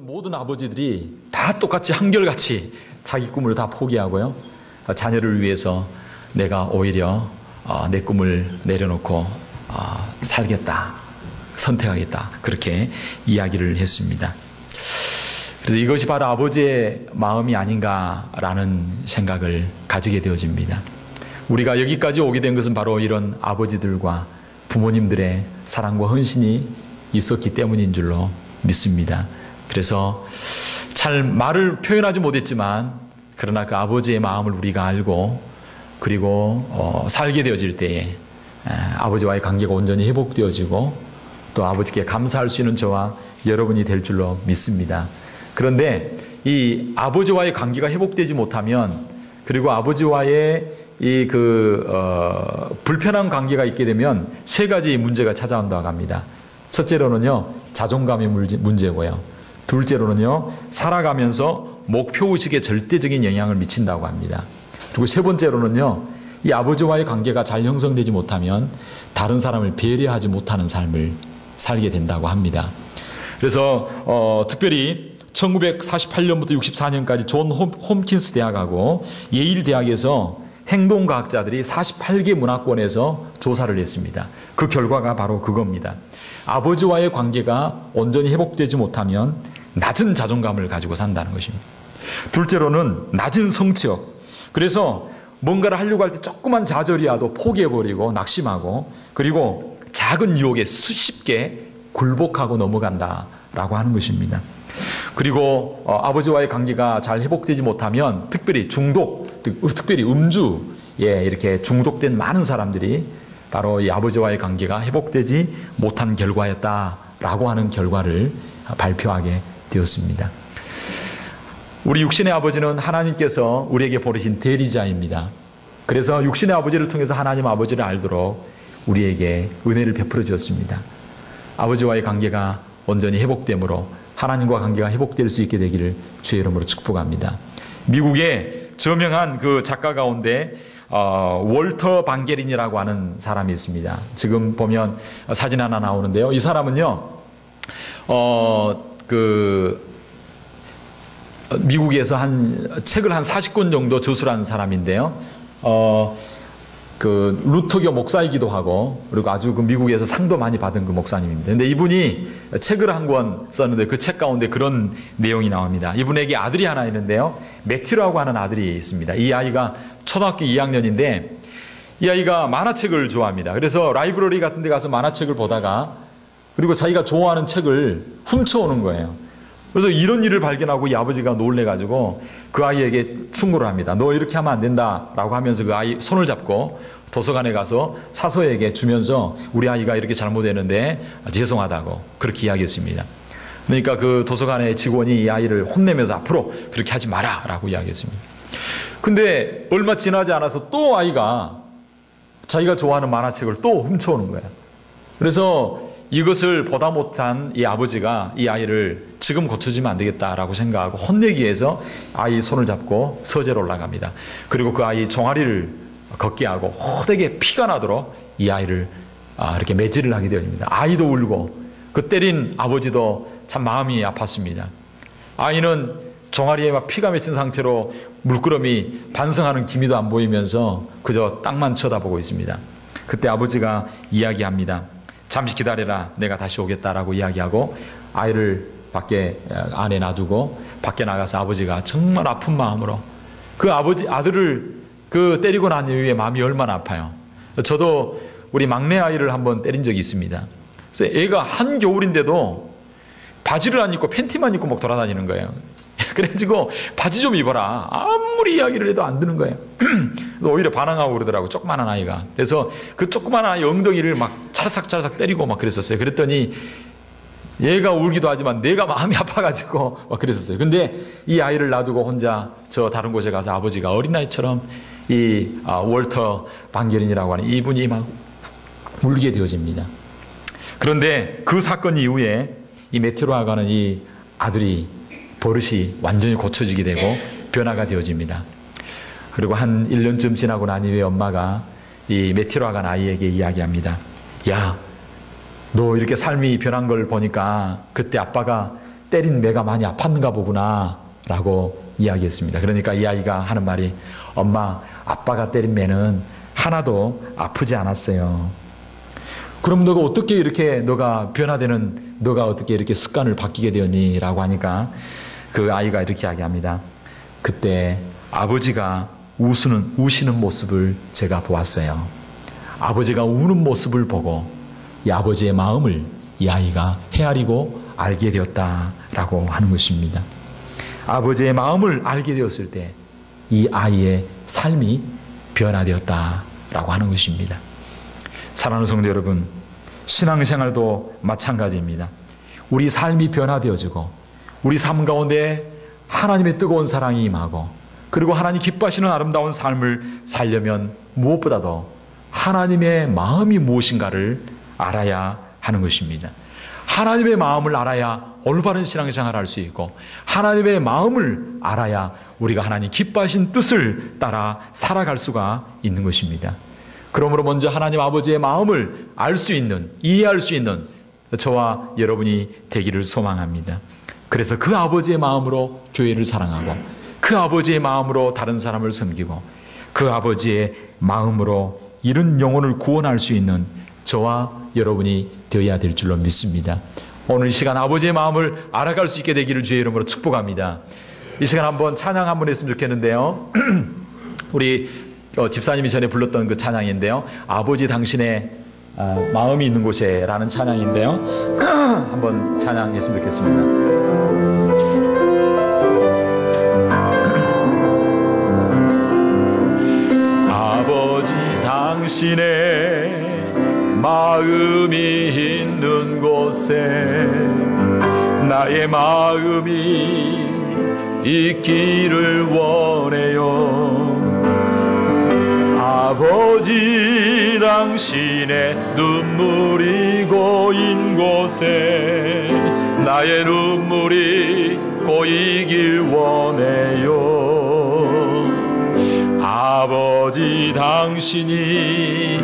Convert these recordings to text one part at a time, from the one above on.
모든 아버지들이 다 똑같이 한결같이 자기 꿈을 다 포기하고요, 자녀를 위해서 내가 오히려 내 꿈을 내려놓고 살겠다, 선택하겠다, 그렇게 이야기를 했습니다. 그래서 이것이 바로 아버지의 마음이 아닌가라는 생각을 가지게 되어집니다. 우리가 여기까지 오게 된 것은 바로 이런 아버지들과 부모님들의 사랑과 헌신이 있었기 때문인 줄로 믿습니다. 그래서 잘 말을 표현하지 못했지만, 그러나 그 아버지의 마음을 우리가 알고, 그리고 살게 되어질 때에 아버지와의 관계가 온전히 회복되어지고, 또 아버지께 감사할 수 있는 저와 여러분이 될 줄로 믿습니다. 그런데 이 아버지와의 관계가 회복되지 못하면, 그리고 아버지와의 불편한 관계가 있게 되면 세 가지 문제가 찾아온다고 합니다. 첫째로는요, 자존감의 문제고요. 둘째로는요, 살아가면서 목표의식에 절대적인 영향을 미친다고 합니다. 그리고 세 번째로는요, 이 아버지와의 관계가 잘 형성되지 못하면 다른 사람을 배려하지 못하는 삶을 살게 된다고 합니다. 그래서 특별히 1948년부터 64년까지 존 홈킨스 대학하고 예일 대학에서 행동과학자들이 48개 문화권에서 조사를 했습니다. 그 결과가 바로 그겁니다. 아버지와의 관계가 온전히 회복되지 못하면 낮은 자존감을 가지고 산다는 것입니다. 둘째로는 낮은 성취욕. 그래서 뭔가를 하려고 할 때 조그만 좌절이라도 포기해버리고 낙심하고, 그리고 작은 유혹에 쉽게 굴복하고 넘어간다라고 하는 것입니다. 그리고 아버지와의 관계가 잘 회복되지 못하면 특별히 특별히 음주에 이렇게 중독된 많은 사람들이 바로 이 아버지와의 관계가 회복되지 못한 결과였다라고 하는 결과를 발표하게 되었습니다. 우리 육신의 아버지는 하나님께서 우리에게 보내신 대리자입니다. 그래서 육신의 아버지를 통해서 하나님 아버지를 알도록 우리에게 은혜를 베풀어 주었습니다. 아버지와의 관계가 온전히 회복되므로 하나님과 관계가 회복될 수 있게 되기를 주의 이름으로 축복합니다. 미국의 저명한 그 작가 가운데 월터 방게린이라고 하는 사람이 있습니다. 지금 보면 사진 하나 나오는데요. 이 사람은요, 미국에서 책을 한 40권 정도 저술한 사람인데요. 루터교 목사이기도 하고, 그리고 아주 미국에서 상도 많이 받은 그 목사님입니다. 근데 이분이 책을 한 권 썼는데 그 책 가운데 그런 내용이 나옵니다. 이분에게 아들이 하나 있는데요, 매튜라고 하는 아들이 있습니다. 이 아이가 초등학교 2학년인데 이 아이가 만화책을 좋아합니다. 그래서 라이브러리 같은 데 가서 만화책을 보다가, 그리고 자기가 좋아하는 책을 훔쳐오는 거예요. 그래서 이런 일을 발견하고 이 아버지가 놀래가지고 그 아이에게 충고를 합니다. 너 이렇게 하면 안 된다라고 하면서 그 아이 손을 잡고 도서관에 가서 사서에게 주면서 우리 아이가 이렇게 잘못했는데 죄송하다고 그렇게 이야기했습니다. 그러니까 그 도서관의 직원이 이 아이를 혼내면서 앞으로 그렇게 하지 마라 라고 이야기했습니다. 근데 얼마 지나지 않아서 또 아이가 자기가 좋아하는 만화책을 또 훔쳐오는 거예요. 그래서 이것을 보다 못한 이 아버지가 이 아이를 지금 고쳐주면 안 되겠다라고 생각하고 혼내기 위해서 아이 손을 잡고 서재로 올라갑니다. 그리고 그 아이 종아리를 걷게 하고 호되게 피가 나도록 이 아이를 이렇게 매질을 하게 되어집니다. 아이도 울고 그 때린 아버지도 참 마음이 아팠습니다. 아이는 종아리에 막 피가 맺힌 상태로 물끄러미 반성하는 기미도 안 보이면서 그저 땅만 쳐다보고 있습니다. 그때 아버지가 이야기합니다. 잠시 기다려라, 내가 다시 오겠다라고 이야기하고 아이를 안에 놔두고 밖에 나가서 아버지가 정말 아픈 마음으로 그 아들을 때리고 난 이후에 마음이 얼마나 아파요. 저도 우리 막내 아이를 한번 때린 적이 있습니다. 그래서 애가 한겨울인데도 바지를 안 입고 팬티만 입고 막 돌아다니는 거예요. 그래가지고 바지 좀 입어라. 아무리 이야기를 해도 안 듣는 거예요. 오히려 반항하고 그러더라고, 조그마한 아이가. 그래서 그 조그마한 아이 엉덩이를 막 차라삭차라삭 때리고 막 그랬었어요. 그랬더니 얘가 울기도 하지만 내가 마음이 아파가지고 막 그랬었어요. 근데 이 아이를 놔두고 혼자 저 다른 곳에 가서 아버지가 어린아이처럼 이 월터 방게린이라고 하는 이분이 막 울게 되어집니다. 그런데 그 사건 이후에 이 매튜라고 하는 이 아들이 버릇이 완전히 고쳐지게 되고 변화가 되어집니다. 그리고 한 1년쯤 지나고 난 이후에 엄마가 이 매튜라고 하는 아이에게 이야기합니다. 야, 너 이렇게 삶이 변한 걸 보니까 그때 아빠가 때린 매가 많이 아팠는가 보구나 라고 이야기했습니다. 그러니까 이 아이가 하는 말이, 엄마, 아빠가 때린 매는 하나도 아프지 않았어요. 그럼 너가 어떻게 이렇게 너가 변화되는, 너가 어떻게 이렇게 습관을 바뀌게 되었니? 라고 하니까 그 아이가 이렇게 이야기합니다. 그때 아버지가 우시는 모습을 제가 보았어요. 아버지가 우는 모습을 보고 이 아버지의 마음을 이 아이가 헤아리고 알게 되었다라고 하는 것입니다. 아버지의 마음을 알게 되었을 때 이 아이의 삶이 변화되었다라고 하는 것입니다. 사랑하는 성도 여러분, 신앙생활도 마찬가지입니다. 우리 삶이 변화되어지고 우리 삶 가운데 하나님의 뜨거운 사랑이 임하고 그리고 하나님 기뻐하시는 아름다운 삶을 살려면 무엇보다도 하나님의 마음이 무엇인가를 알아야 하는 것입니다. 하나님의 마음을 알아야 올바른 신앙생활을 할 수 있고 하나님의 마음을 알아야 우리가 하나님 기뻐하신 뜻을 따라 살아갈 수가 있는 것입니다. 그러므로 먼저 하나님 아버지의 마음을 알 수 있는, 이해할 수 있는 저와 여러분이 되기를 소망합니다. 그래서 그 아버지의 마음으로 교회를 사랑하고 그 아버지의 마음으로 다른 사람을 섬기고 그 아버지의 마음으로 이런 영혼을 구원할 수 있는 저와 여러분이 되어야 될 줄로 믿습니다. 오늘 이 시간 아버지의 마음을 알아갈 수 있게 되기를 주의 이름으로 축복합니다. 이 시간 한번 찬양 한번 했으면 좋겠는데요. 우리 집사님이 전에 불렀던 그 찬양인데요. 아버지 당신의 마음이 있는 곳에 라는 찬양인데요. 한번 찬양했으면 좋겠습니다. 아버지 당신의 마음이 있는 곳에 나의 마음이 있기를 원해요. 아버지 당신의 눈물이 고인 곳에 나의 눈물이 고이길 원해요. 아버지 당신이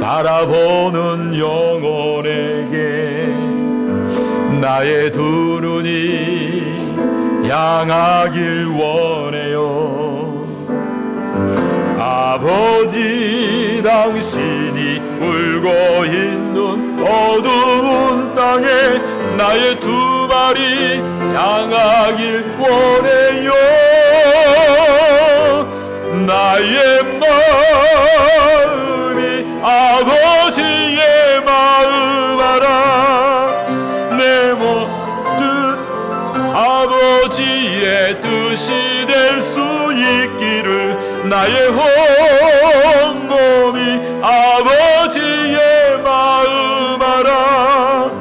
바라보는 영혼에게 나의 두 눈이 향하길 원해요. 아버지 당신이 울고 있는 어두운 땅에 나의 두 발이 향하길 원해요. 나의 마음이 아버지의 마음 알아. 내 모든 아버지의 뜻이 될 수 있기를 나의 온몸이 아버지의 마음 알아.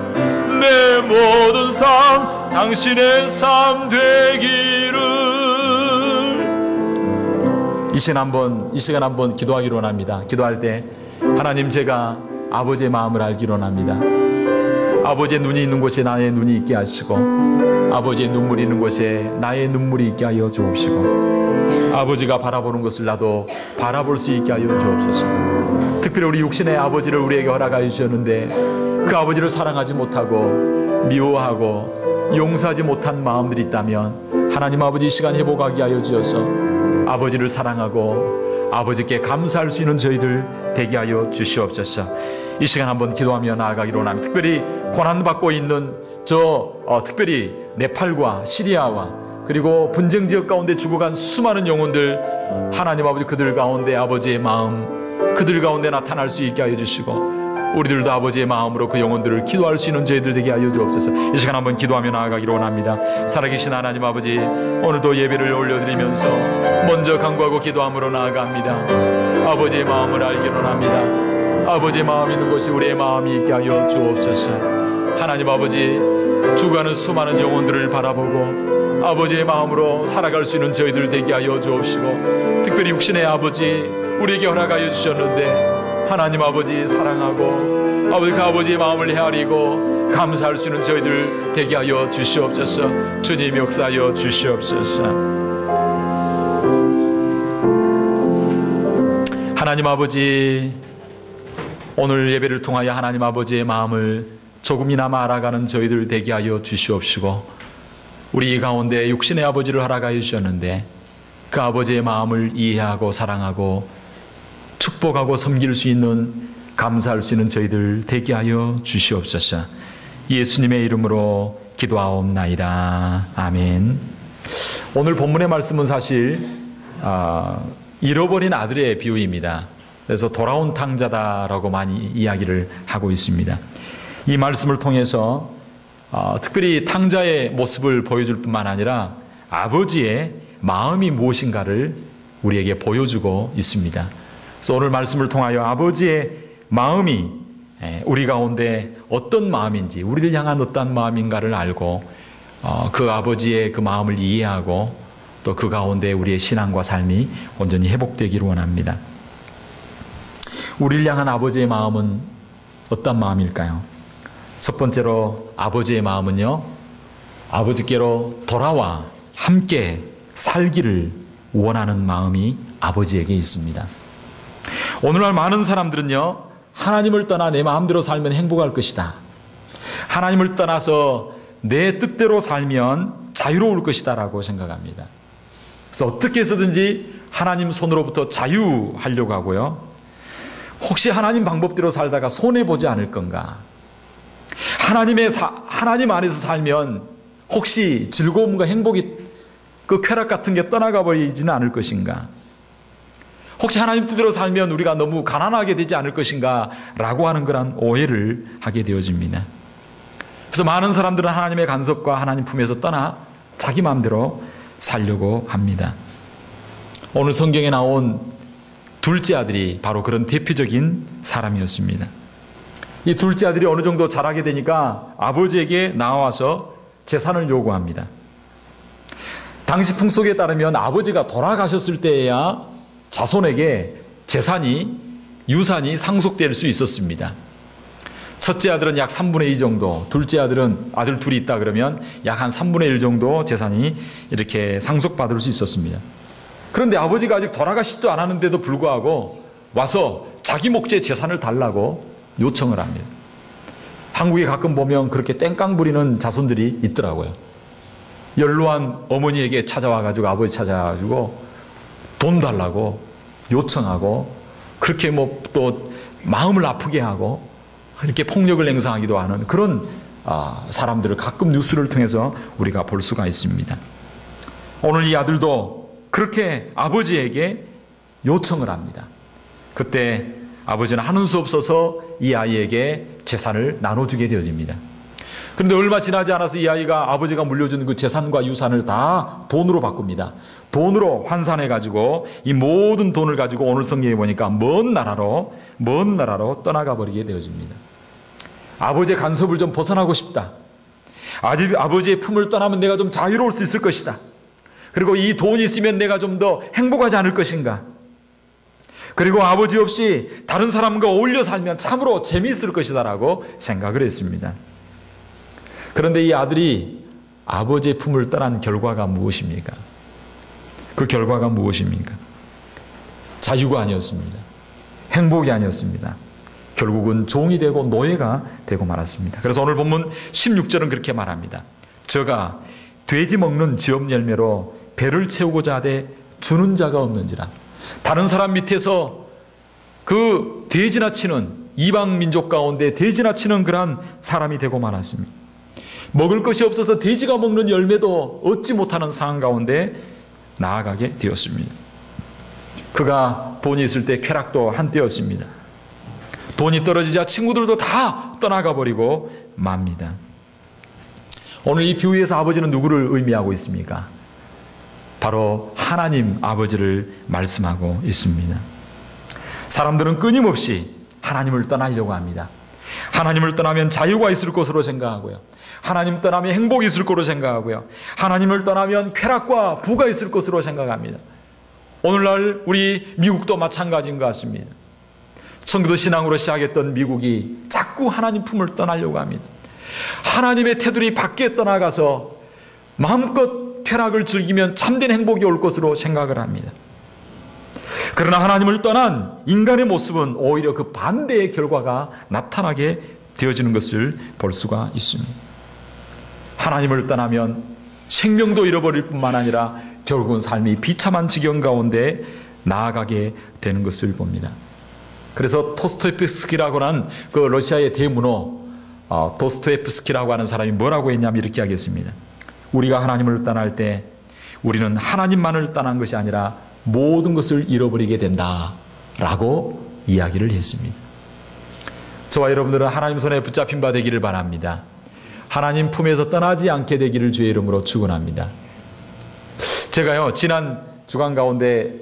내 모든 삶 당신의 삶 되기를. 이 시간 한번 기도하기로 합니다. 기도할 때 하나님, 제가 아버지의 마음을 알기로 합니다. 아버지의 눈이 있는 곳에 나의 눈이 있게 하시고 아버지의 눈물이 있는 곳에 나의 눈물이 있게 하여 주옵시고 아버지가 바라보는 것을 나도 바라볼 수 있게 하여 주옵소서. 특별히 우리 육신의 아버지를 우리에게 허락하여 주셨는데 그 아버지를 사랑하지 못하고 미워하고 용서하지 못한 마음들이 있다면 하나님 아버지 이 시간 회복하게 하여 주셔서 아버지를 사랑하고 아버지께 감사할 수 있는 저희들 되게 하여 주시옵소서. 이 시간 한번 기도하며 나아가기로 합니다. 특별히 고난받고 있는 특별히 네팔과 시리아와 그리고 분쟁 지역 가운데 죽어간 수많은 영혼들, 하나님 아버지 그들 가운데 아버지의 마음 그들 가운데 나타날 수 있게 하여 주시고 우리들도 아버지의 마음으로 그 영혼들을 기도할 수 있는 저희들 되게 하여 주옵소서. 이 시간 한번 기도하며 나아가기로 원합니다. 살아계신 하나님 아버지, 오늘도 예배를 올려드리면서 먼저 간구하고 기도함으로 나아갑니다. 아버지의 마음을 알기로 합니다. 아버지의 마음이 있는 곳이 우리의 마음이 있게 하여 주옵소서. 하나님 아버지, 죽어가는 수많은 영혼들을 바라보고 아버지의 마음으로 살아갈 수 있는 저희들 되게 하여 주옵시고 특별히 육신의 아버지 우리에게 허락하여 주셨는데 하나님 아버지 사랑하고 아버지 그 아버지의 마음을 헤아리고 감사할 수 있는 저희들 되게 하여 주시옵소서. 주님 역사하여 주시옵소서. 하나님 아버지, 오늘 예배를 통하여 하나님 아버지의 마음을 조금이나마 알아가는 저희들 되게 하여 주시옵시고 우리 가운데 육신의 아버지를 허락하여 주셨는데 그 아버지의 마음을 이해하고 사랑하고 축복하고 섬길 수 있는, 감사할 수 있는 저희들 되게 하여 주시옵소서. 예수님의 이름으로 기도하옵나이다. 아멘. 오늘 본문의 말씀은 사실 잃어버린 아들의 비유입니다. 그래서 돌아온 탕자다라고 많이 이야기를 하고 있습니다. 이 말씀을 통해서 특별히 탕자의 모습을 보여줄 뿐만 아니라 아버지의 마음이 무엇인가를 우리에게 보여주고 있습니다. 그래서 오늘 말씀을 통하여 아버지의 마음이 우리 가운데 어떤 마음인지, 우리를 향한 어떤 마음인가를 알고 그 아버지의 그 마음을 이해하고 또 그 가운데 우리의 신앙과 삶이 온전히 회복되기를 원합니다. 우리를 향한 아버지의 마음은 어떤 마음일까요? 첫 번째로 아버지의 마음은요, 아버지께로 돌아와 함께 살기를 원하는 마음이 아버지에게 있습니다. 오늘날 많은 사람들은요, 하나님을 떠나 내 마음대로 살면 행복할 것이다, 하나님을 떠나서 내 뜻대로 살면 자유로울 것이다 라고 생각합니다. 그래서 어떻게 해서든지 하나님 손으로부터 자유하려고 하고요, 혹시 하나님 방법대로 살다가 손해보지 않을 건가, 하나님 안에서 살면 혹시 즐거움과 행복이, 그 쾌락 같은 게 떠나가 버리지는 않을 것인가, 혹시 하나님 뜻대로 살면 우리가 너무 가난하게 되지 않을 것인가 라고 하는 그런 오해를 하게 되어집니다. 그래서 많은 사람들은 하나님의 간섭과 하나님 품에서 떠나 자기 마음대로 살려고 합니다. 오늘 성경에 나온 둘째 아들이 바로 그런 대표적인 사람이었습니다. 이 둘째 아들이 어느 정도 자라게 되니까 아버지에게 나와서 재산을 요구합니다. 당시 풍속에 따르면 아버지가 돌아가셨을 때에야 자손에게 재산이, 유산이 상속될 수 있었습니다. 첫째 아들은 약 3분의 2 정도, 둘째 아들은 아들 둘이 있다 그러면 약 한 3분의 1 정도 재산이 이렇게 상속받을 수 있었습니다. 그런데 아버지가 아직 돌아가시지도 않았는데도 불구하고 와서 자기 목재의 재산을 달라고 요청을 합니다. 한국에 가끔 보면 그렇게 땡깡 부리는 자손들이 있더라고요. 연로한 어머니에게 찾아와가지고, 아버지 찾아와가지고 돈 달라고 요청하고, 그렇게 뭐 또 마음을 아프게 하고 이렇게 폭력을 행사하기도 하는 그런 사람들을 가끔 뉴스를 통해서 우리가 볼 수가 있습니다. 오늘 이 아들도 그렇게 아버지에게 요청을 합니다. 그때 아버지는 하는 수 없어서 이 아이에게 재산을 나눠주게 되어집니다. 그런데 얼마 지나지 않아서 이 아이가 아버지가 물려준 그 재산과 유산을 다 돈으로 바꿉니다. 돈으로 환산해가지고 이 모든 돈을 가지고 오늘 성경에 보니까 먼 나라로 떠나가 버리게 되어집니다. 아버지의 간섭을 좀 벗어나고 싶다. 아버지의 품을 떠나면 내가 좀 자유로울 수 있을 것이다. 그리고 이 돈이 있으면 내가 좀 더 행복하지 않을 것인가. 그리고 아버지 없이 다른 사람과 어울려 살면 참으로 재미있을 것이다 라고 생각을 했습니다. 그런데 이 아들이 아버지의 품을 떠난 결과가 무엇입니까? 그 결과가 무엇입니까? 자유가 아니었습니다. 행복이 아니었습니다. 결국은 종이 되고 노예가 되고 말았습니다. 그래서 오늘 본문 16절은 그렇게 말합니다. 저가 돼지 먹는 지업 열매로 배를 채우고자 하되 주는 자가 없는지라. 다른 사람 밑에서 그 돼지나 치는, 이방 민족 가운데 돼지나 치는 그러한 사람이 되고 말았습니다. 먹을 것이 없어서 돼지가 먹는 열매도 얻지 못하는 상황 가운데 나아가게 되었습니다. 그가 돈이 있을 때 쾌락도 한때였습니다. 돈이 떨어지자 친구들도 다 떠나가 버리고 맙니다. 오늘 이 비유에서 아버지는 누구를 의미하고 있습니까? 바로 하나님 아버지를 말씀하고 있습니다. 사람들은 끊임없이 하나님을 떠나려고 합니다. 하나님을 떠나면 자유가 있을 것으로 생각하고요, 하나님 떠나면 행복이 있을 것으로 생각하고요, 하나님을 떠나면 쾌락과 부가 있을 것으로 생각합니다. 오늘날 우리 미국도 마찬가지인 것 같습니다. 청교도 신앙으로 시작했던 미국이 자꾸 하나님 품을 떠나려고 합니다. 하나님의 테두리 밖에 떠나가서 마음껏 쾌락을 즐기면 참된 행복이 올 것으로 생각을 합니다. 그러나 하나님을 떠난 인간의 모습은 오히려 그 반대의 결과가 나타나게 되어지는 것을 볼 수가 있습니다. 하나님을 떠나면 생명도 잃어버릴 뿐만 아니라 결국은 삶이 비참한 지경 가운데 나아가게 되는 것을 봅니다. 그래서 토스토옙스키라고 하는 그 러시아의 대문호 도스토옙스키라고 하는 사람이 뭐라고 했냐면 이렇게 하겠습니다. 우리가 하나님을 떠날 때 우리는 하나님만을 떠난 것이 아니라 모든 것을 잃어버리게 된다라고 이야기를 했습니다. 저와 여러분들은 하나님 손에 붙잡힌 바 되기를 바랍니다. 하나님 품에서 떠나지 않게 되기를 주의 이름으로 축원합니다. 제가요 지난 주간 가운데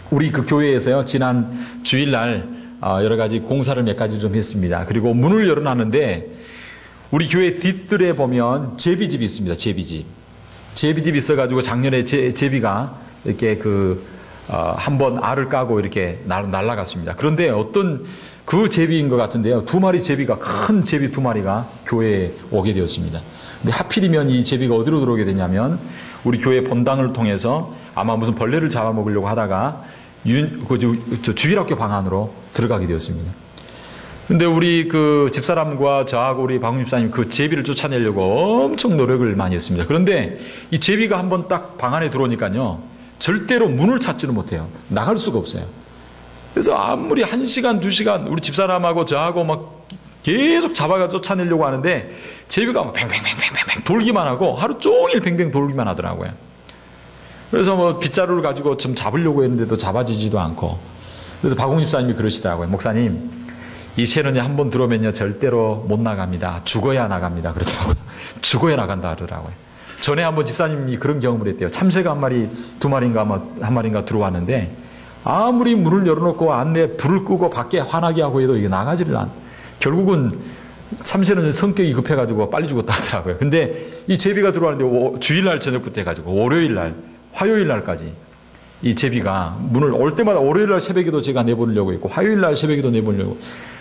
우리 그 교회에서요 지난 주일날 여러 가지 공사를 몇 가지 좀 했습니다. 그리고 문을 열어놨는데 우리 교회 뒷뜰에 보면 제비집이 있습니다. 제비집이 있어가지고 작년에 제비가 이렇게 한번 알을 까고 이렇게 날아갔습니다. 그런데 어떤 그 제비인 것 같은데요. 두 마리 제비가 큰 제비 두 마리가 교회에 오게 되었습니다. 근데 하필이면 이 제비가 어디로 들어오게 되냐면 우리 교회 본당을 통해서 아마 무슨 벌레를 잡아먹으려고 하다가 주일학교 방 안으로 들어가게 되었습니다. 근데 우리 그 집사람과 저하고 우리 박 집사님 그 제비를 쫓아내려고 엄청 노력을 많이 했습니다. 그런데 이 제비가 한번 딱 방 안에 들어오니까요. 절대로 문을 찾지는 못해요. 나갈 수가 없어요. 그래서 아무리 1시간, 2시간 우리 집사람하고 저하고 막 계속 잡아가 쫓아내려고 하는데 제비가 막 뱅뱅뱅뱅뱅 돌기만 하고 하루 종일 뱅뱅 돌기만 하더라고요. 그래서 뭐 빗자루를 가지고 좀 잡으려고 했는데도 잡아지지도 않고 그래서 박홍 집사님이 그러시더라고요. 목사님 이 새는요 한번 들어오면요 절대로 못 나갑니다. 죽어야 나갑니다. 그러더라고요. 죽어야 나간다 그러더라고요. 전에 한번 집사님이 그런 경험을 했대요. 참새가 한 마리, 두 마리인가 한 마리인가 들어왔는데 아무리 문을 열어놓고 안에 불을 끄고 밖에 환하게 하고 해도 이게 나가지를 않아. 결국은 참새는 성격이 급해가지고 빨리 죽었다 하더라고요. 근데 이 제비가 들어왔는데 주일날 저녁부터 해가지고 월요일날, 화요일날까지 이 제비가 문을 올 때마다 월요일날 새벽에도 제가 내보내려고 했고 화요일날 새벽에도 내보내려고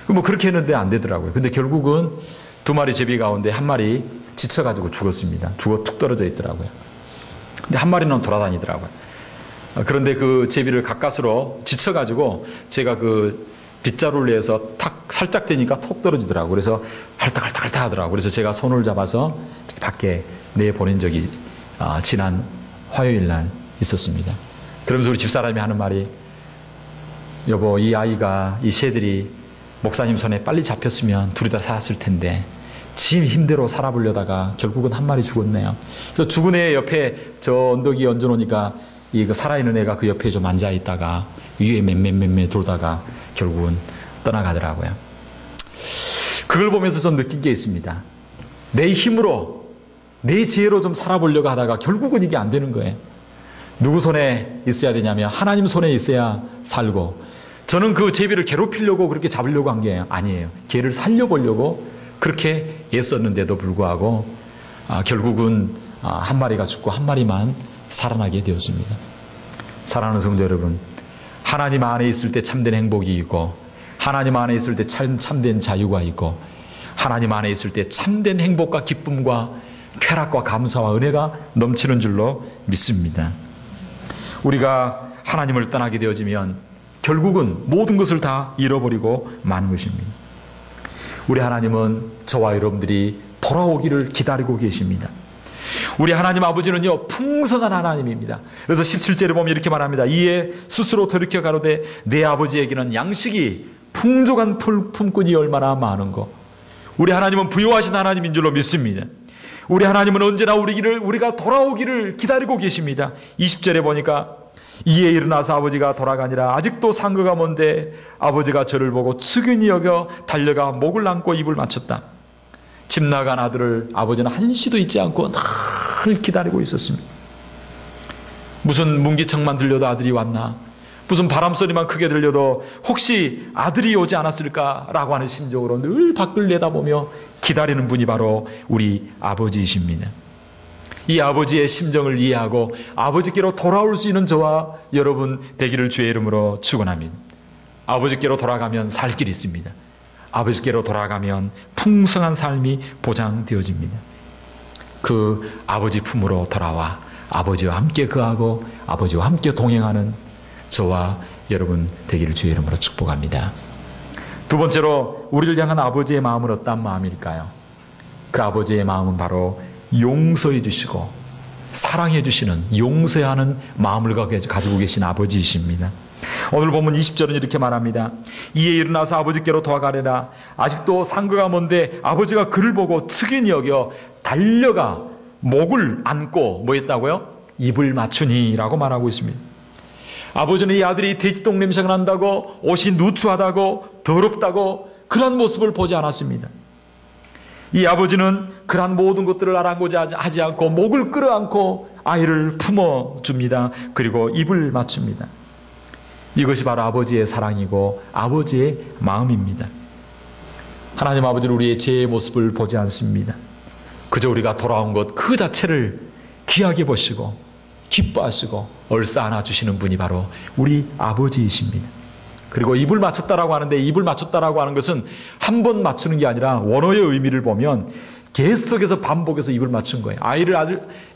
뭐 그렇게 했는데 안 되더라고요. 근데 결국은 두 마리 제비 가운데 한 마리 지쳐가지고 죽었습니다. 죽어 툭 떨어져 있더라고요. 근데 한 마리는 돌아다니더라고요. 그런데 그 제비를 가까스로 지쳐가지고 제가 그 빗자루를 내서 탁 살짝 대니까 톡 떨어지더라고요. 그래서 할딱할딱 하더라고요. 그래서 제가 손을 잡아서 밖에 내보낸 적이 지난 화요일 날 있었습니다. 그러면서 우리 집사람이 하는 말이 여보 이 아이가 이 새들이 목사님 손에 빨리 잡혔으면 둘이 다 살았을 텐데 지 힘대로 살아보려다가 결국은 한 마리 죽었네요. 그래서 죽은 애 옆에 저 언덕 위에 얹어놓으니까 이 살아있는 애가 그 옆에 좀 앉아있다가 위에 맴매 돌다가 결국은 떠나가더라고요. 그걸 보면서 좀 느낀 게 있습니다. 내 힘으로 내 지혜로 좀 살아보려고 하다가 결국은 이게 안 되는 거예요. 누구 손에 있어야 되냐면 하나님 손에 있어야 살고 저는 그 제비를 괴롭히려고 그렇게 잡으려고 한 게 아니에요. 걔를 살려보려고 그렇게 애썼는데도 불구하고 결국은 한 마리가 죽고 한 마리만 살아나게 되었습니다. 사랑하는 성도 여러분, 하나님 안에 있을 때 참된 행복이 있고 하나님 안에 있을 때 참된 자유가 있고 하나님 안에 있을 때 참된 행복과 기쁨과 쾌락과 감사와 은혜가 넘치는 줄로 믿습니다. 우리가 하나님을 떠나게 되어지면 결국은 모든 것을 다 잃어버리고 마는 것입니다. 우리 하나님은 저와 여러분들이 돌아오기를 기다리고 계십니다. 우리 하나님 아버지는요 풍성한 하나님입니다. 그래서 17절에 보면 이렇게 말합니다. 이에 스스로 돌이켜 가로되 내 아버지에게는 양식이 풍족한 품꾼이 얼마나 많은고. 우리 하나님은 부유하신 하나님인 줄로 믿습니다. 우리 하나님은 언제나 우리가 돌아오기를 기다리고 계십니다. 20절에 보니까 이에 일어나서 아버지가 돌아가니라. 아직도 상거가 먼데 아버지가 저를 보고 측은히 여겨 달려가 목을 안고 입을 맞췄다. 집 나간 아들을 아버지는 한시도 잊지 않고 늘 기다리고 있었습니다. 무슨 문기청만 들려도 아들이 왔나, 무슨 바람소리만 크게 들려도 혹시 아들이 오지 않았을까라고 하는 심정으로 늘 밖을 내다보며 기다리는 분이 바로 우리 아버지이십니다. 이 아버지의 심정을 이해하고 아버지께로 돌아올 수 있는 저와 여러분 되기를 주의 이름으로 축원합니다. 아버지께로 돌아가면 살 길이 있습니다. 아버지께로 돌아가면 풍성한 삶이 보장되어집니다. 그 아버지 품으로 돌아와 아버지와 함께 거하고 아버지와 함께 동행하는 저와 여러분 되기를 주의 이름으로 축복합니다. 두 번째로 우리를 향한 아버지의 마음은 어떤 마음일까요? 그 아버지의 마음은 바로 용서해 주시고 사랑해 주시는, 용서하는 마음을 가지고 계신 아버지이십니다. 오늘 본문 20절은 이렇게 말합니다. 이에 일어나서 아버지께로 돌아가려라. 아직도 상거가 먼데 아버지가 그를 보고 측은히 여겨 달려가 목을 안고 뭐 했다고요? 입을 맞추니 라고 말하고 있습니다. 아버지는 이 아들이 돼지똥 냄새가 난다고, 옷이 누추하다고, 더럽다고 그런 모습을 보지 않았습니다. 이 아버지는 그러한 모든 것들을 아랑곳하지 하지 않고 목을 끌어안고 아이를 품어줍니다. 그리고 입을 맞춥니다. 이것이 바로 아버지의 사랑이고 아버지의 마음입니다. 하나님 아버지는 우리의 죄의 모습을 보지 않습니다. 그저 우리가 돌아온 것 그 자체를 귀하게 보시고 기뻐하시고 얼싸 안아주시는 분이 바로 우리 아버지이십니다. 그리고 입을 맞췄다라고 하는데, 입을 맞췄다라고 하는 것은 한 번 맞추는 게 아니라 원어의 의미를 보면 계속해서 반복해서 입을 맞춘 거예요.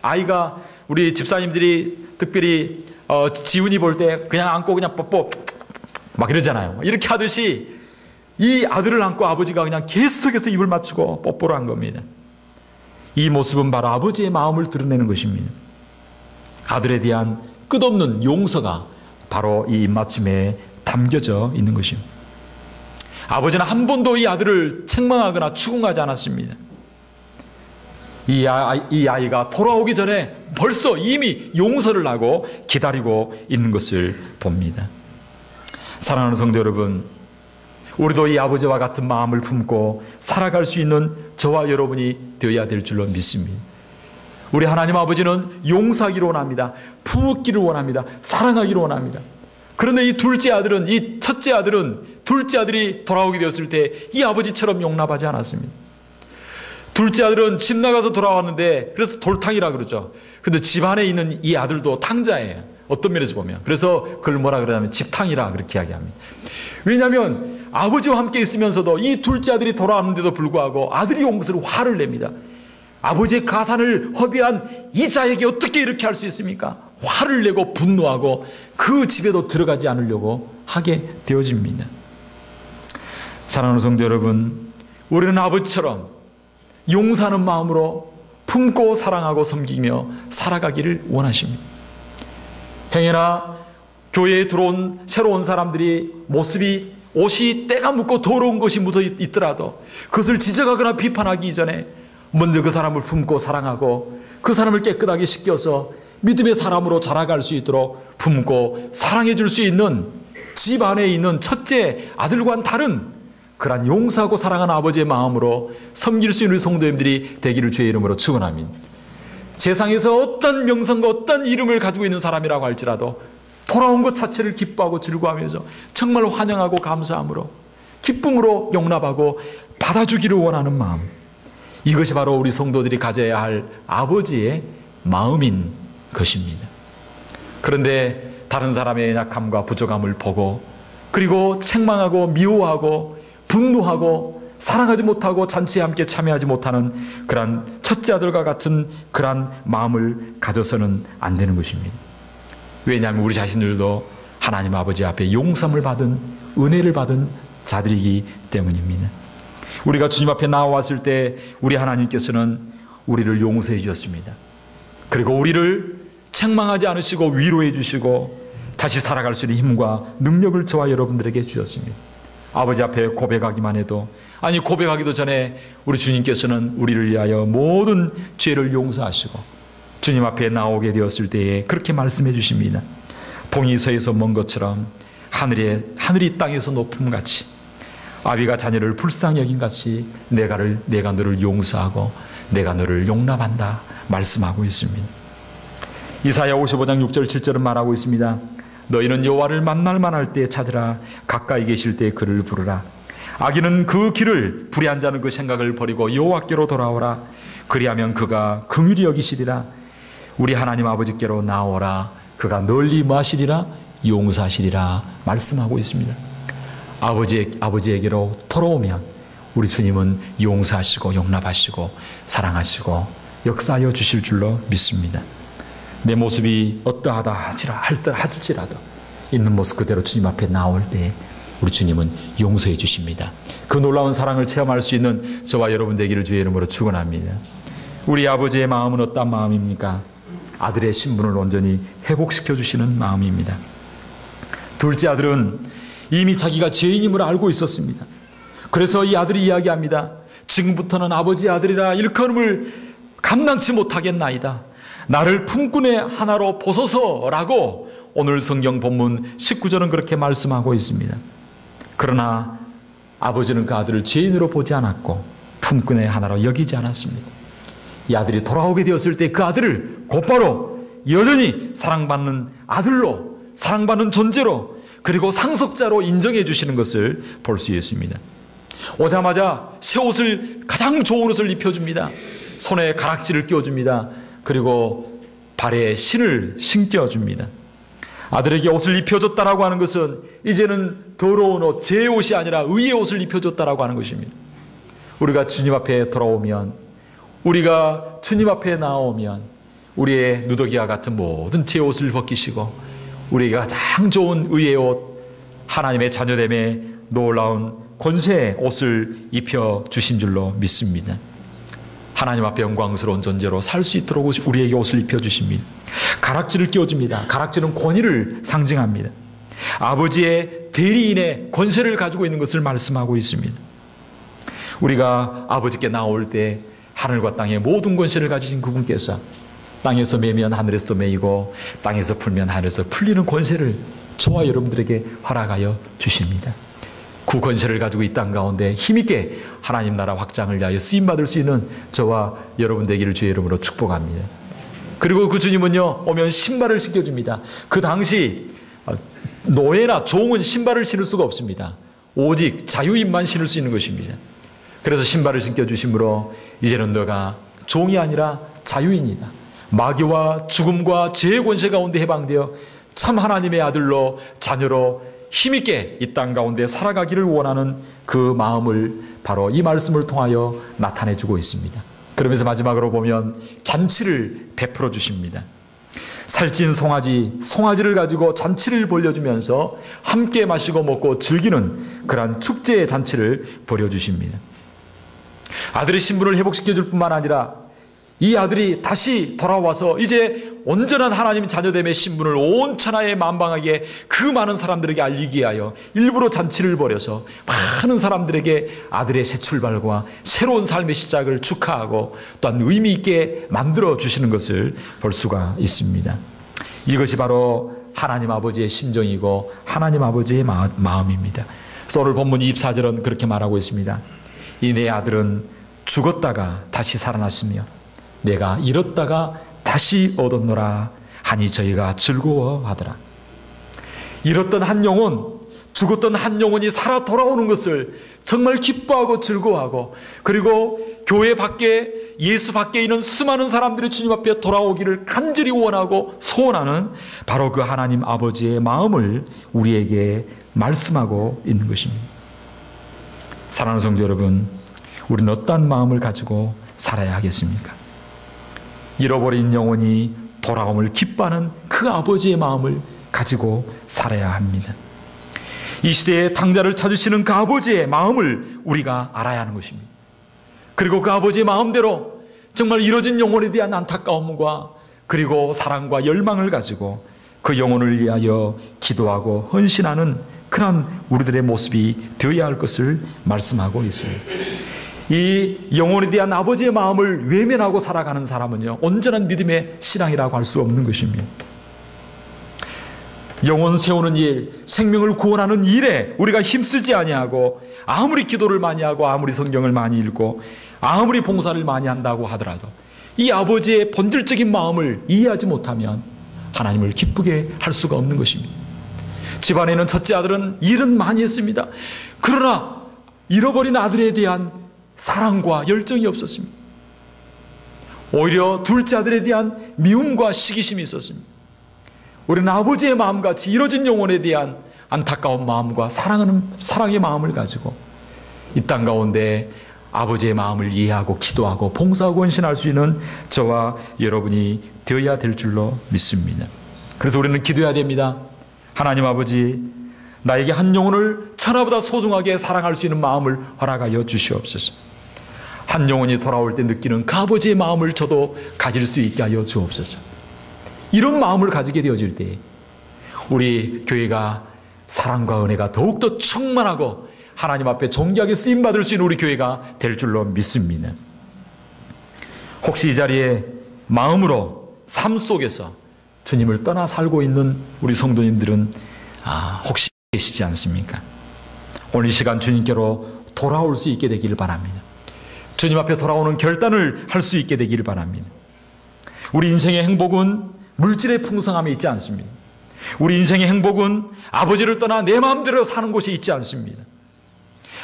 아이가 우리 집사님들이 특별히 지훈이 볼 때 그냥 안고 그냥 뽀뽀 막 이러잖아요. 이렇게 하듯이 이 아들을 안고 아버지가 그냥 계속해서 입을 맞추고 뽀뽀를 한 겁니다. 이 모습은 바로 아버지의 마음을 드러내는 것입니다. 아들에 대한 끝없는 용서가 바로 이 입맞춤에 담겨져 있는 것입니다. 아버지는 한 번도 이 아들을 책망하거나 추궁하지 않았습니다. 이 아이가 돌아오기 전에 벌써 이미 용서를 하고 기다리고 있는 것을 봅니다. 사랑하는 성도 여러분, 우리도 이 아버지와 같은 마음을 품고 살아갈 수 있는 저와 여러분이 되어야 될 줄로 믿습니다. 우리 하나님 아버지는 용서하기를 원합니다. 품기를 원합니다. 사랑하기를 원합니다. 그런데 이 둘째 아들은, 이 첫째 아들은, 둘째 아들이 돌아오게 되었을 때 이 아버지처럼 용납하지 않았습니다. 둘째 아들은 집 나가서 돌아왔는데, 그래서 돌탕이라 그러죠. 근데 집 안에 있는 이 아들도 탕자예요. 어떤 면에서 보면. 그래서 그걸 뭐라 그러냐면 집탕이라 그렇게 이야기합니다. 왜냐하면 아버지와 함께 있으면서도 이 둘째 아들이 돌아왔는데도 불구하고 아들이 온 것을 화를 냅니다. 아버지의 가산을 허비한 이 자에게 어떻게 이렇게 할 수 있습니까? 화를 내고 분노하고 그 집에도 들어가지 않으려고 하게 되어집니다. 사랑하는 성도 여러분, 우리는 아버지처럼 용서하는 마음으로 품고 사랑하고 섬기며 살아가기를 원하십니다. 행여나 교회에 들어온 새로운 사람들이 모습이, 옷이 때가 묻고 더러운 것이 묻어 있더라도 그것을 지적하거나 비판하기 이전에 먼저 그 사람을 품고 사랑하고 그 사람을 깨끗하게 씻겨서 믿음의 사람으로 자라갈 수 있도록 품고 사랑해 줄 수 있는 집 안에 있는 첫째 아들과는 다른 그러한 용서하고 사랑하는 아버지의 마음으로 섬길 수 있는 성도님들이 되기를 주의 이름으로 축원합니다. 세상에서 어떤 명성과 어떤 이름을 가지고 있는 사람이라고 할지라도 돌아온 것 자체를 기뻐하고 즐거워하면서 정말 환영하고 감사함으로 기쁨으로 용납하고 받아주기를 원하는 마음, 이것이 바로 우리 성도들이 가져야 할 아버지의 마음인 것입니다. 그런데 다른 사람의 약함과 부족함을 보고 그리고 책망하고 미워하고 분노하고 사랑하지 못하고 잔치에 함께 참여하지 못하는 그러한 첫째 아들과 같은 그러한 마음을 가져서는 안 되는 것입니다. 왜냐하면 우리 자신들도 하나님 아버지 앞에 용서를 받은, 은혜를 받은 자들이기 때문입니다. 우리가 주님 앞에 나와왔을 때 우리 하나님께서는 우리를 용서해 주셨습니다. 그리고 우리를 책망하지 않으시고 위로해 주시고 다시 살아갈 수 있는 힘과 능력을 저와 여러분들에게 주셨습니다. 아버지 앞에 고백하기만 해도, 아니 고백하기도 전에 우리 주님께서는 우리를 위하여 모든 죄를 용서하시고 주님 앞에 나오게 되었을 때에 그렇게 말씀해 주십니다. 동이 서에서 먼 것처럼 하늘이 땅에서 높음 같이 아비가 자녀를 불쌍히 여긴 같이 내가 너를 용서하고 내가 너를 용납한다 말씀하고 있습니다. 이사야 55장 6절 7절은 말하고 있습니다. 너희는 여호와를 만날 만할 때 찾으라. 가까이 계실 때 그를 부르라. 악인은 그 길을 불의한 자는 그 생각을 버리고 여호와께로 돌아오라. 그리하면 그가 긍휼히 여기시리라. 우리 하나님 아버지께로 나오라. 그가 널리 마시리라. 용서하시리라 말씀하고 있습니다. 아버지에게로 돌아오면 우리 주님은 용서하시고 용납하시고 사랑하시고 역사하여 주실 줄로 믿습니다. 내 모습이 어떠하다 할지라도 있는 모습 그대로 주님 앞에 나올 때 우리 주님은 용서해 주십니다. 그 놀라운 사랑을 체험할 수 있는 저와 여러분 되기를 주의 이름으로 축원합니다. 우리 아버지의 마음은 어떤 마음입니까? 아들의 신분을 온전히 회복시켜 주시는 마음입니다. 둘째 아들은 이미 자기가 죄인임을 알고 있었습니다. 그래서 이 아들이 이야기합니다. 지금부터는 아버지의 아들이라 일컬음을 감당치 못하겠나이다. 나를 품꾼의 하나로 보소서라고 오늘 성경 본문 19절은 그렇게 말씀하고 있습니다. 그러나 아버지는 그 아들을 죄인으로 보지 않았고 품꾼의 하나로 여기지 않았습니다. 이 아들이 돌아오게 되었을 때 그 아들을 곧바로 여전히 사랑받는 아들로, 사랑받는 존재로, 그리고 상속자로 인정해 주시는 것을 볼 수 있습니다. 오자마자 새 옷을, 가장 좋은 옷을 입혀줍니다. 손에 가락지를 끼워줍니다. 그리고 발에 신을 신겨줍니다. 아들에게 옷을 입혀줬다라고 하는 것은 이제는 더러운 옷, 제 옷이 아니라 의의 옷을 입혀줬다라고 하는 것입니다. 우리가 주님 앞에 돌아오면, 우리가 주님 앞에 나오면 우리의 누더기와 같은 모든 제 옷을 벗기시고 우리에게 가장 좋은 의의 옷, 하나님의 자녀됨에 놀라운 권세의 옷을 입혀주신 줄로 믿습니다. 하나님 앞에 영광스러운 존재로 살 수 있도록 우리에게 옷을 입혀주십니다. 가락지를 끼워줍니다. 가락지는 권위를 상징합니다. 아버지의 대리인의 권세를 가지고 있는 것을 말씀하고 있습니다. 우리가 아버지께 나올 때 하늘과 땅의 모든 권세를 가지신 그분께서 땅에서 매면 하늘에서도 매이고 땅에서 풀면 하늘에서 풀리는 권세를 저와 여러분들에게 허락하여 주십니다. 그 권세를 가지고 이 땅 가운데 힘있게 하나님 나라 확장을 위하여 쓰임받을 수 있는 저와 여러분 되기를 주의 이름으로 축복합니다. 그리고 그 주님은요, 오면 신발을 신겨줍니다. 그 당시 노예나 종은 신발을 신을 수가 없습니다. 오직 자유인만 신을 수 있는 것입니다. 그래서 신발을 신겨주심으로 이제는 너가 종이 아니라 자유인이다. 마귀와 죽음과 죄의 권세 가운데 해방되어 참 하나님의 아들로, 자녀로 힘있게 이 땅 가운데 살아가기를 원하는 그 마음을 바로 이 말씀을 통하여 나타내주고 있습니다. 그러면서 마지막으로 보면 잔치를 베풀어 주십니다. 살찐 송아지를 가지고 잔치를 벌려주면서 함께 마시고 먹고 즐기는 그러한 축제의 잔치를 벌여주십니다. 아들의 신분을 회복시켜줄 뿐만 아니라 이 아들이 다시 돌아와서 이제 온전한 하나님 자녀됨의 신분을 온 천하에 만방하게 그 많은 사람들에게 알리기 위하여 일부러 잔치를 벌여서 많은 사람들에게 아들의 새 출발과 새로운 삶의 시작을 축하하고 또한 의미 있게 만들어 주시는 것을 볼 수가 있습니다. 이것이 바로 하나님 아버지의 심정이고 하나님 아버지의 마음입니다. 그래서 오늘 본문 24절은 그렇게 말하고 있습니다. 이 내 아들은 죽었다가 다시 살아났으며 내가 잃었다가 다시 얻었노라 하니 저희가 즐거워하더라. 잃었던 한 영혼, 죽었던 한 영혼이 살아 돌아오는 것을 정말 기뻐하고 즐거워하고, 그리고 교회 밖에, 예수 밖에 있는 수많은 사람들이 주님 앞에 돌아오기를 간절히 원하고 소원하는 바로 그 하나님 아버지의 마음을 우리에게 말씀하고 있는 것입니다. 사랑하는 성도 여러분, 우리는 어떠한 마음을 가지고 살아야 하겠습니까? 잃어버린 영혼이 돌아옴을 기뻐하는 그 아버지의 마음을 가지고 살아야 합니다. 이 시대에 당자를 찾으시는 그 아버지의 마음을 우리가 알아야 하는 것입니다. 그리고 그 아버지의 마음대로 정말 잃어진 영혼에 대한 안타까움과 그리고 사랑과 열망을 가지고 그 영혼을 위하여 기도하고 헌신하는 그런 우리들의 모습이 되어야 할 것을 말씀하고 있어요. 이 영혼에 대한 아버지의 마음을 외면하고 살아가는 사람은요, 온전한 믿음의 신앙이라고 할 수 없는 것입니다. 영혼 세우는 일, 생명을 구원하는 일에 우리가 힘쓰지 아니하고 아무리 기도를 많이 하고 아무리 성경을 많이 읽고 아무리 봉사를 많이 한다고 하더라도 이 아버지의 본질적인 마음을 이해하지 못하면 하나님을 기쁘게 할 수가 없는 것입니다. 집안에는 첫째 아들은 일은 많이 했습니다. 그러나 잃어버린 아들에 대한 사랑과 열정이 없었습니다. 오히려 둘째 아들에 대한 미움과 시기심이 있었습니다. 우리는 아버지의 마음같이 잃어진 영혼에 대한 안타까운 마음과 사랑의 마음을 가지고 이 땅 가운데 아버지의 마음을 이해하고 기도하고 봉사하고 헌신할 수 있는 저와 여러분이 되어야 될 줄로 믿습니다. 그래서 우리는 기도해야 됩니다. 하나님 아버지, 나에게 한 영혼을 천하보다 소중하게 사랑할 수 있는 마음을 허락하여 주시옵소서. 한 영혼이 돌아올 때 느끼는 그 아버지의 마음을 저도 가질 수 있게 하여 주옵소서. 이런 마음을 가지게 되어질 때 우리 교회가 사랑과 은혜가 더욱더 충만하고 하나님 앞에 존귀하게 쓰임받을 수 있는 우리 교회가 될 줄로 믿습니다. 혹시 이 자리에 마음으로 삶 속에서 주님을 떠나 살고 있는 우리 성도님들은 혹시 계시지 않습니까? 오늘 이 시간 주님께로 돌아올 수 있게 되기를 바랍니다. 주님 앞에 돌아오는 결단을 할 수 있게 되기를 바랍니다. 우리 인생의 행복은 물질의 풍성함에 있지 않습니다. 우리 인생의 행복은 아버지를 떠나 내 마음대로 사는 곳에 있지 않습니다.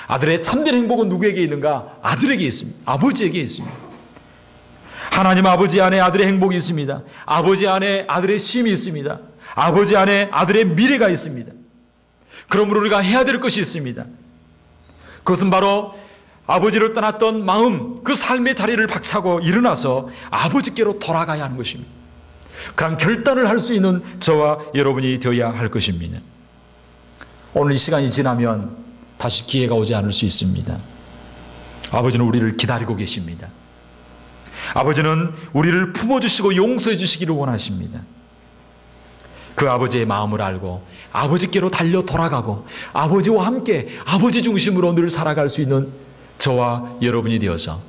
아들의 참된 행복은 누구에게 있는가? 아들에게 있습니다. 아버지에게 있습니다. 하나님 아버지 안에 아들의 행복이 있습니다. 아버지 안에 아들의 쉼이 있습니다. 아버지 안에 아들의 미래가 있습니다. 그러므로 우리가 해야 될 것이 있습니다. 그것은 바로 아버지를 떠났던 마음, 그 삶의 자리를 박차고 일어나서 아버지께로 돌아가야 하는 것입니다. 그런 결단을 할 수 있는 저와 여러분이 되어야 할 것입니다. 오늘 이 시간이 지나면 다시 기회가 오지 않을 수 있습니다. 아버지는 우리를 기다리고 계십니다. 아버지는 우리를 품어주시고 용서해 주시기를 원하십니다. 그 아버지의 마음을 알고 아버지께로 달려 돌아가고 아버지와 함께 아버지 중심으로 늘 살아갈 수 있는 저와 여러분이 되어서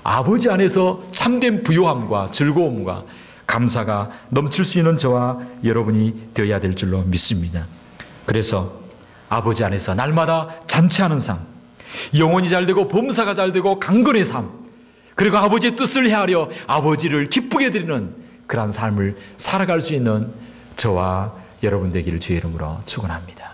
아버지 안에서 참된 부요함과 즐거움과 감사가 넘칠 수 있는 저와 여러분이 되어야 될 줄로 믿습니다. 그래서 아버지 안에서 날마다 잔치하는 삶, 영혼이 잘되고 범사가 잘되고 강건의 삶, 그리고 아버지의 뜻을 헤아려 아버지를 기쁘게 드리는 그러한 삶을 살아갈 수 있는 저와 여러분 되기를 주의 이름으로 축원합니다.